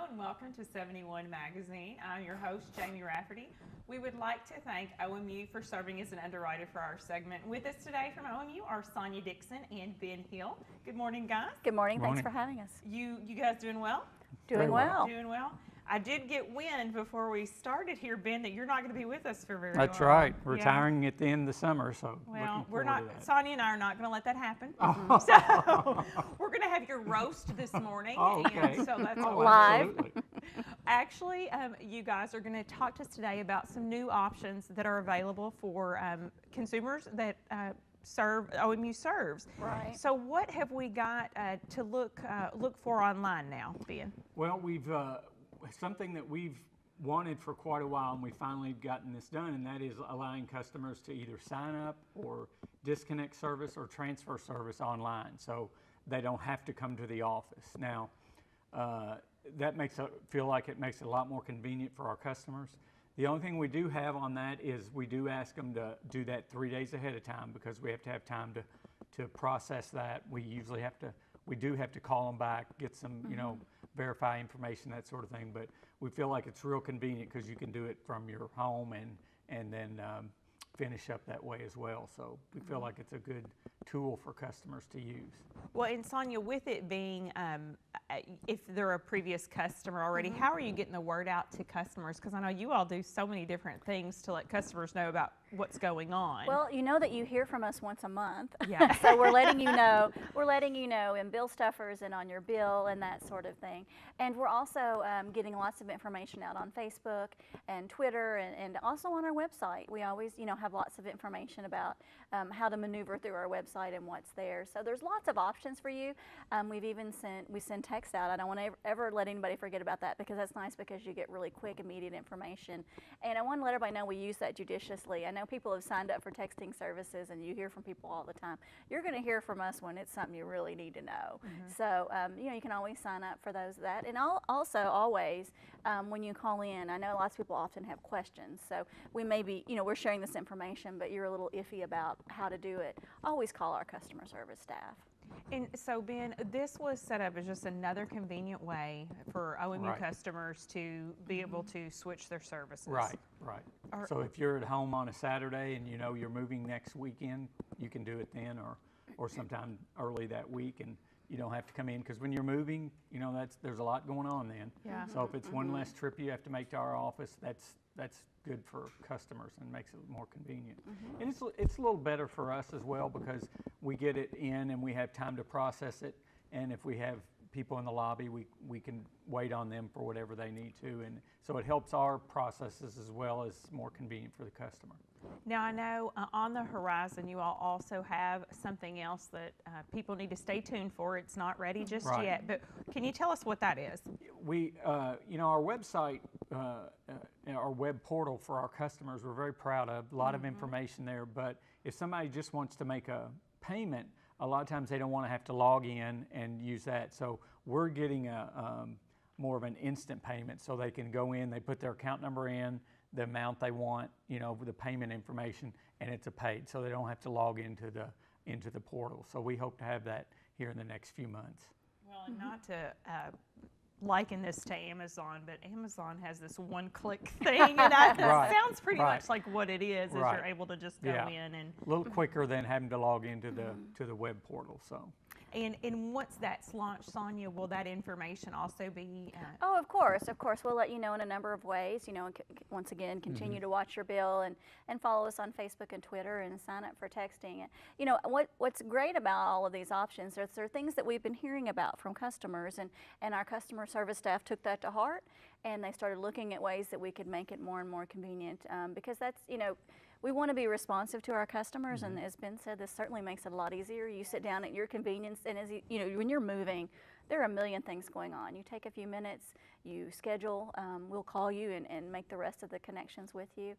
and welcome to 71Magazine. I'm your host, Jaime Rafferty. We would like to thank OMU for serving as an underwriter for our segment. With us today from OMU are Sonia Dixon and Ben Hill. Good morning, guys. Good morning. Thanks for having us. You guys doing well? Doing well. Doing well. I did get wind before we started here, Ben, that you're not going to be with us for very long. That's right. Retiring at the end of the summer, so well, we're not. to that. Sonia and I are not going to let that happen. Oh. So we're going to have your roast this morning. Oh, okay. And so that's Live. Absolutely. Actually, you guys are going to talk to us today about some new options that are available for consumers that OMU serves. Right. So what have we got to look for online now, Ben? Well, we've something that we've wanted for quite a while, and we finally gotten this done, and that is allowing customers to either sign up or disconnect service or transfer service online, so they don't have to come to the office. Now, that feel like it makes it a lot more convenient for our customers. The only thing we do have on that is we do ask them to do that 3 days ahead of time, because we have to have time to process that. We do have to call them back, get some, verify information, that sort of thing. But we feel like it's real convenient because you can do it from your home and then finish up that way as well. So we feel like it's a good tool for customers to use. Well, and Sonia, with it being, if they're a previous customer already, how are you getting the word out to customers? Because I know you all do so many different things to let customers know about what's going on. Well, you know that you hear from us once a month. Yeah. So we're letting you know. We're letting you know in bill stuffers and on your bill and that sort of thing. And we're also getting lots of information out on Facebook and Twitter and also on our website. We always, have lots of information about how to maneuver through our website and what's there. So there's lots of options for you. We've even send text out. I don't want to ever let anybody forget about that, because that's nice, because you get really quick, immediate information. And I want to let everybody know we use that judiciously. I know people have signed up for texting services, and you hear from people all the time. You're going to hear from us when it's something you really need to know. So you can always sign up for that. And also always when you call in, I know lots of people often have questions. So we may be, we're sharing this information, but you're a little iffy about how to do it. Always call our customer service staff. And so, Ben, this was set up as just another convenient way for OMU customers to be able to switch their services. Right. So if you're at home on a Saturday and you're moving next weekend, you can do it then, or sometime early that week, and you don't have to come in, because when you're moving, there's a lot going on then. Yeah. So if it's one less trip you have to make to our office, that's good for customers and makes it more convenient. And it's a little better for us as well, because we get it in and we have time to process it, and if we have people in the lobby, we can wait on them for whatever they need to, and so it helps our processes as well as more convenient for the customer. Now, I know on the horizon you all also have something else that people need to stay tuned for. It's not ready just yet, but can you tell us what that is? We, our website, our web portal for our customers, we're very proud of. A lot of information there, but if somebody just wants to make a payment, a lot of times they don't want to have to log in and use that. So we're getting more of an instant payment, so they can go in, they put their account number in, the amount they want, with the payment information, and it's paid, so they don't have to log into the portal. So we hope to have that here in the next few months. Well, and not to liken this to Amazon, but Amazon has this one-click thing, and that sounds pretty much like what it is you're able to just go in and a little quicker than having to log into the web portal. So. And once that's launched, Sonia, will that information also be? Oh, of course. We'll let you know in a number of ways. Once again, continue to watch your bill and follow us on Facebook and Twitter and sign up for texting. What's great about all of these options, there are things that we've been hearing about from customers, and our customer service staff took that to heart, and they started looking at ways that we could make it more and more convenient, because that's, we want to be responsive to our customers, and as Ben said, this certainly makes it a lot easier. You sit down at your convenience, and as when you're moving, there are a million things going on. You take a few minutes, you schedule, we'll call you and make the rest of the connections with you.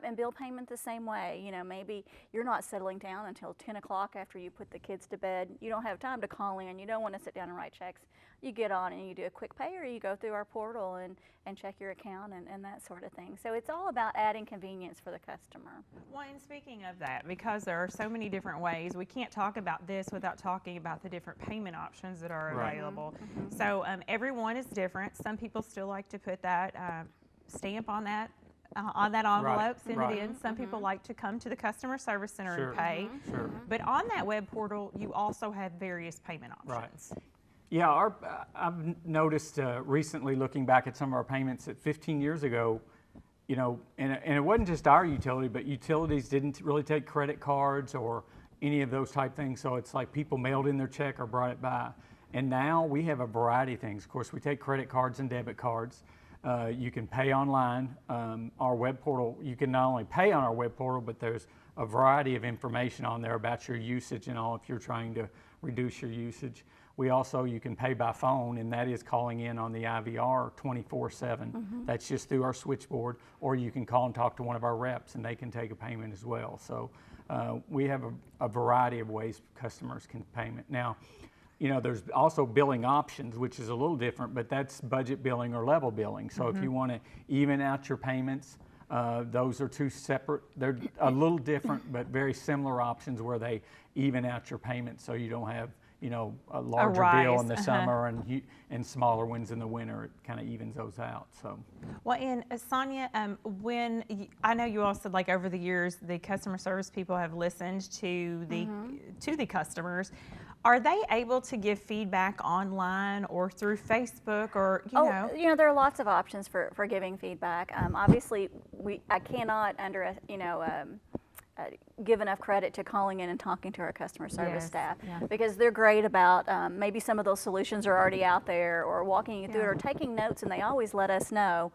And bill payment the same way. Maybe you're not settling down until 10 o'clock after you put the kids to bed. You don't have time to call in. You don't want to sit down and write checks. You get on and you do a quick pay, or you go through our portal and check your account and that sort of thing. So it's all about adding convenience for the customer. Well, and speaking of that, because there are so many different ways, we can't talk about this without talking about the different payment options that are available. So everyone is different. Some people people still like to put that stamp on that envelope, send it in. Some people like to come to the customer service center Sure. and pay. Sure. But on that web portal, you also have various payment options. Yeah, I've noticed recently, looking back at some of our payments, that 15 years ago, you know, and it wasn't just our utility, but utilities didn't really take credit cards or any of those type things. So it's like people mailed in their check or brought it by. And now we have a variety of things. Of course, we take credit cards and debit cards. You can pay online. Our web portal, you can not only pay on our web portal, but there's a variety of information on there about your usage and all if you're trying to reduce your usage. We also, you can pay by phone, and that is calling in on the IVR 24/7. That's just through our switchboard, or you can call and talk to one of our reps, and they can take a payment as well. So we have a variety of ways customers can payment. Now, you know, there's also billing options, which is a little different, but that's budget billing or level billing. So if you want to even out your payments, those are two separate, they're a little different, but very similar options where they even out your payments so you don't have, you know, a larger bill in the summer and smaller ones in the winter. It kind of evens those out. So, well, and Sonia, I know you all said, like, over the years, the customer service people have listened to the customers. Are they able to give feedback online or through Facebook, or you know, there are lots of options for giving feedback. Obviously, I cannot give enough credit to calling in and talking to our customer service staff, because they're great about maybe some of those solutions are already out there, or walking you through it, or taking notes, and they always let us know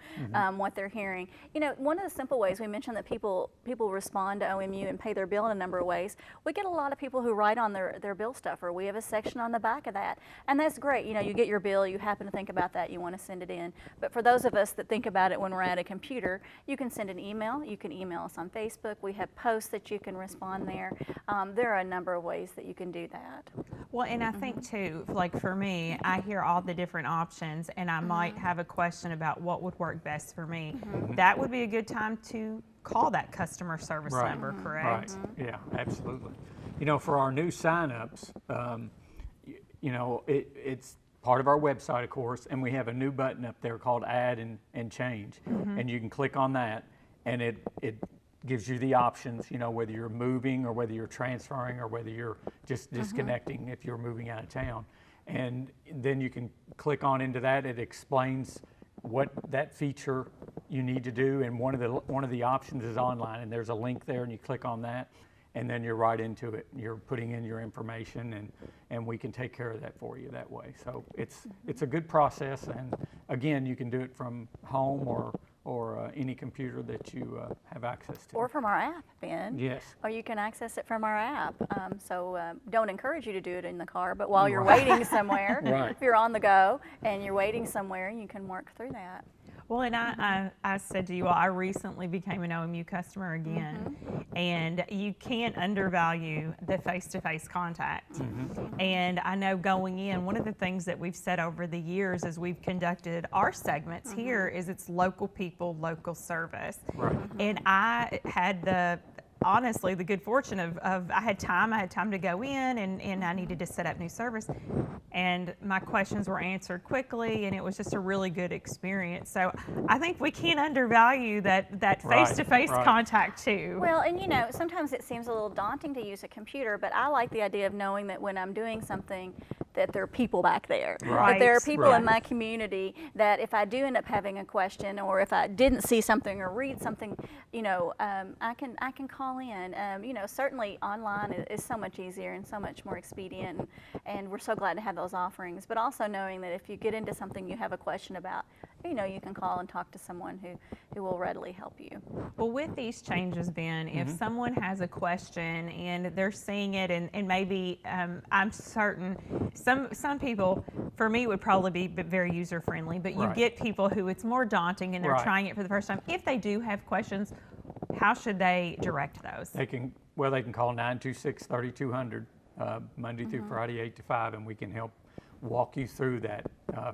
what they're hearing. You know, one of the simple ways we mentioned that people respond to OMU and pay their bill in a number of ways. We get a lot of people who write on their bill stuffer. We have a section on the back of that, and that's great. You know, you get your bill, you happen to think about that, you want to send it in. But for those of us that think about it when we're at a computer, you can send an email. You can email us on Facebook. We have posts that you can respond there. There are a number of ways that you can do that. Well, and I think too, like for me, I hear all the different options, and I might have a question about what would work best for me. That would be a good time to call that customer service number, correct? Right. Yeah, absolutely. You know, for our new signups, you know, it's part of our website, of course, and we have a new button up there called Add and Change, and you can click on that, and it gives you the options, you know, whether you're moving or whether you're transferring or whether you're just disconnecting if you're moving out of town. And then you can click on into that. It explains what that feature you need to do, and one of the options is online, and there's a link there, and you click on that, and then you're right into it. You're putting in your information, and we can take care of that for you that way. So it's a good process, and again, you can do it from home or any computer that you have access to. Or from our app, Ben. Yes. Or you can access it from our app. Don't encourage you to do it in the car, but while you're waiting somewhere, if you're on the go and you're waiting somewhere, you can work through that. Well, and I said to you all, I recently became an OMU customer again, and you can't undervalue the face-to-face contact. And I know going in, one of the things that we've said over the years as we've conducted our segments here is it's local people, local service. Right. And I had honestly the good fortune of I had time to go in, and I needed to set up new service, and my questions were answered quickly, and it was just a really good experience. So I think we can't undervalue that face-to-face contact too. Well, and you know, sometimes it seems a little daunting to use a computer, but I like the idea of knowing that when I'm doing something, that there are people back there. That there are people in my community that if I do end up having a question, or if I didn't see something or read something, you know, I can call in. You know, certainly online is so much easier and so much more expedient, and we're so glad to have those offerings. But also knowing that if you get into something you have a question about, you know, you can call and talk to someone who will readily help you. Well, with these changes, Ben, if someone has a question and they're seeing it, and maybe I'm certain some people, for me, would probably be very user friendly, but you get people who it's more daunting and they're trying it for the first time. If they do have questions, how should they direct those? They can call 926-3200 Monday through Friday, 8 to 5, and we can help walk you through that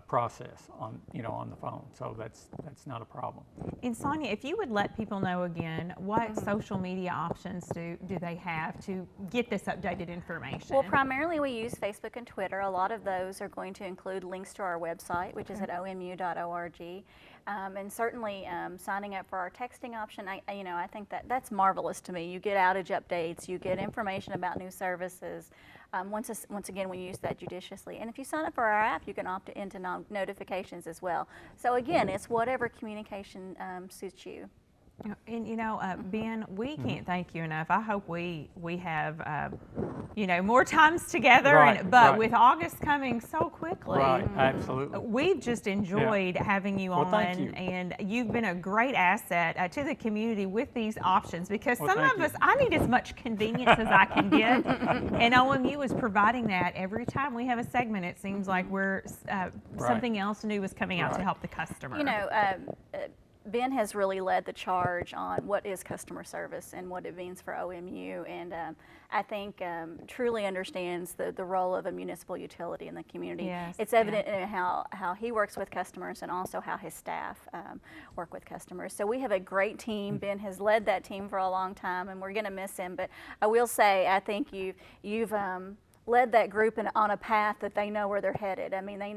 process on, on the phone. So that's not a problem. And Sonia, if you would let people know again, what social media options do they have to get this updated information? Well, primarily we use Facebook and Twitter. A lot of those are going to include links to our website, which is at omu.org. And certainly signing up for our texting option, I think that's marvelous to me. You get outage updates, you get information about new services. Once again, we use that judiciously. And if you sign up for our app, you can opt into notifications as well. So again, it's whatever communication suits you. And Ben, we can't thank you enough. I hope we have more times together. Right, but right. with August coming so quickly, Right, absolutely. we've just enjoyed having you on, thank you. and you've been a great asset to the community with these options, because some thank of you. us, I need as much convenience as I can get, and OMU is providing that every time we have a segment. It seems like we're something else new is coming out to help the customer. Ben has really led the charge on what is customer service and what it means for OMU, and I think truly understands the role of a municipal utility in the community. Yes, it's evident in how he works with customers and also how his staff work with customers. So we have a great team. Ben has led that team for a long time, and we're going to miss him. But I will say, I think you've led that group on a path that they know where they're headed. I mean, they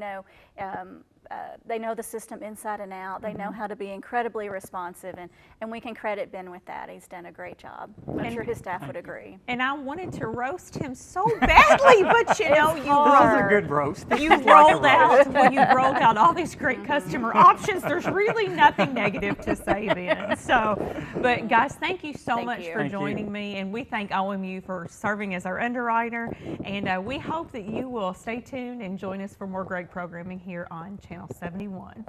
know the system inside and out. They know how to be incredibly responsive, and we can credit Ben with that. He's done a great job. I'm sure his staff would agree. And I wanted to roast him so badly, but you hard. That was a good roast. You Like a rolled roast. you've rolled out all these great customer options. There's really nothing negative to say then. So, but guys, thank you so Thank much you. for Thank you. joining me, and we thank OMU for serving as our underwriter, and we hope that you will stay tuned and join us for more great programming here on Channel 71.